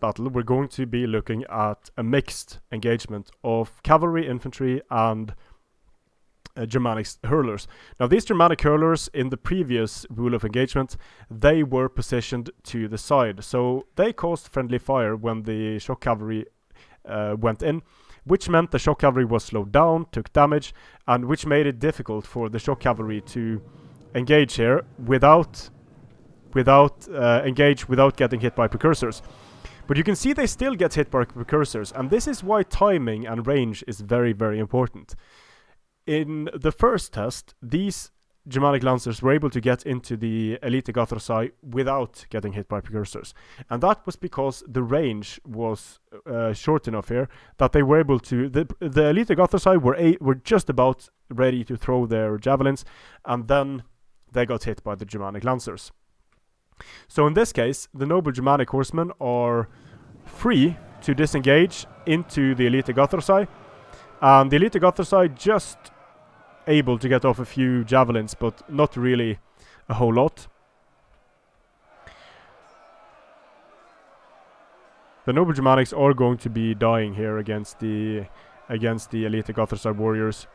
battle, we're going to be looking at a mixed engagement of cavalry, infantry, and Germanic hurlers. Now, these Germanic hurlers in the previous rule of engagement, they were positioned to the side, so they caused friendly fire when the shock cavalry went in, which meant the shock cavalry was slowed down, took damage, and which made it difficult for the shock cavalry to engage here without getting hit by precursors. But you can see they still get hit by precursors, and this is why timing and range is very, very important. In the first test, these Germanic Lancers were able to get into the Elite Gothrosai without getting hit by precursors. And that was because the range was short enough here that they were able to... The Elite Gothrosai were just about ready to throw their javelins, and then they got hit by the Germanic Lancers. So in this case, the noble Germanic horsemen are free to disengage into the Elite Gothrosai, and the Elite Gothrosai just able to get off a few javelins, but not really a whole lot. The noble Germanics are going to be dying here against the Elite Gothrosai warriors,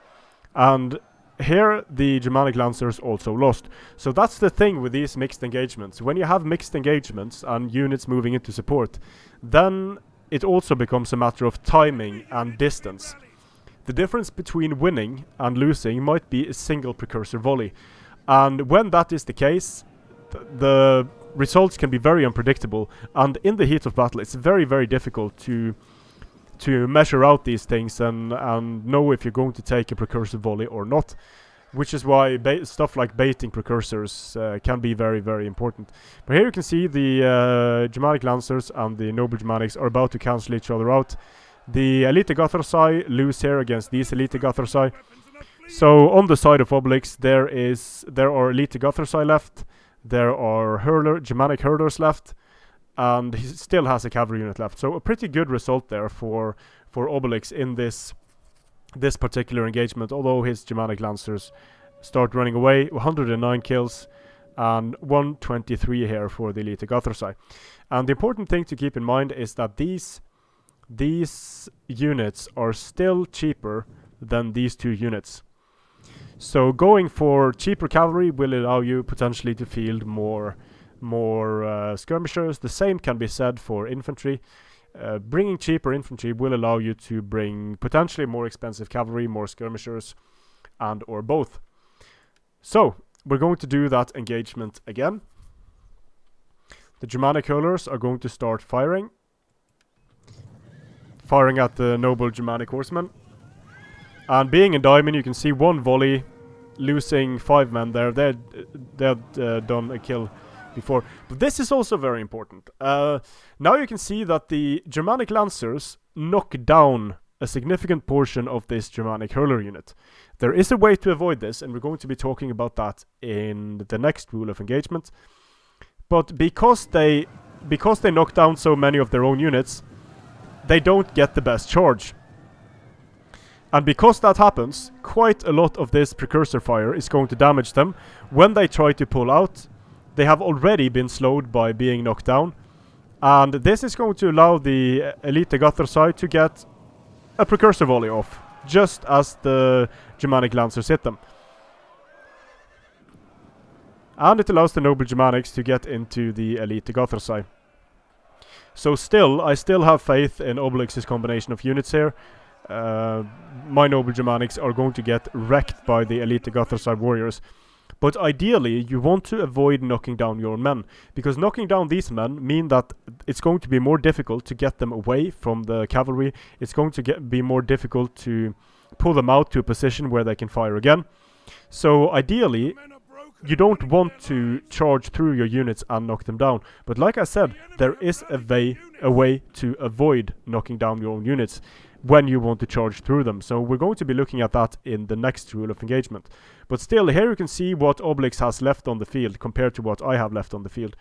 and here the Germanic Lancers also lost. So that's the thing with these mixed engagements. When you have mixed engagements and units moving into support, then it also becomes a matter of timing and distance. The difference between winning and losing might be a single precursor volley, and when that is the case, the results can be very unpredictable, and in the heat of battle it's very, very difficult to measure out these things and know if you're going to take a precursor volley or not, which is why stuff like baiting precursors can be very, very important. But here you can see the Germanic Lancers and the noble Germanics are about to cancel each other out. The Elite Gothrosai lose here against these Elite Gothrosai. So on the side of Obelix there are Elite Gothrosai left, there are Germanic hurlers left, and he still has a cavalry unit left. So a pretty good result there for Obelix in this particular engagement, although his Germanic Lancers start running away. 109 kills and 123 here for the Elite Gothrosai. And the important thing to keep in mind is that these units are still cheaper than these two units. So going for cheaper cavalry will allow you potentially to field more skirmishers. The same can be said for infantry. Bringing cheaper infantry will allow you to bring potentially more expensive cavalry, more skirmishers, and or both. So we're going to do that engagement again. The Germanic hurlers are going to start firing at the noble Germanic horsemen. And being in diamond, you can see one volley losing 5 men there. They'd done a kill before. But this is also very important. Now you can see that the Germanic Lancers knock down a significant portion of this Germanic hurler unit. There is a way to avoid this, and we're going to be talking about that in the next rule of engagement. But because they knock down so many of their own units, they don't get the best charge. And because that happens, quite a lot of this precursor fire is going to damage them. When they try to pull out, they have already been slowed by being knocked down. And this is going to allow the Elite Gothrosai to get a precursor volley off, just as the Germanic Lancers hit them. And it allows the noble Germanics to get into the Elite Gothrosai. So I still have faith in Obelix's combination of units here. My noble Germanics are going to get wrecked by the Elite Gothrosai warriors. But ideally, you want to avoid knocking down your men, because knocking down these men mean that it's going to be more difficult to get them away from the cavalry. It's going to be more difficult to pull them out to a position where they can fire again. So ideally, you don't want to charge through your units and knock them down. But like I said, there is a way to avoid knocking down your own units when you want to charge through them. So we're going to be looking at that in the next rule of engagement. But still, here you can see what Obelix has left on the field compared to what I have left on the field.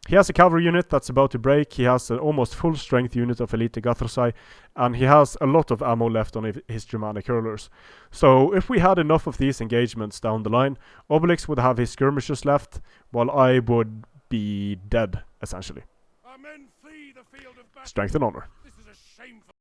He has a cavalry unit that's about to break. He has an almost full strength unit of Elite Gothrosai, and he has a lot of ammo left on his Germanic hurlers. So if we had enough of these engagements down the line, Obelix would have his skirmishers left, while I would be dead, essentially. Our men flee Strength and honor.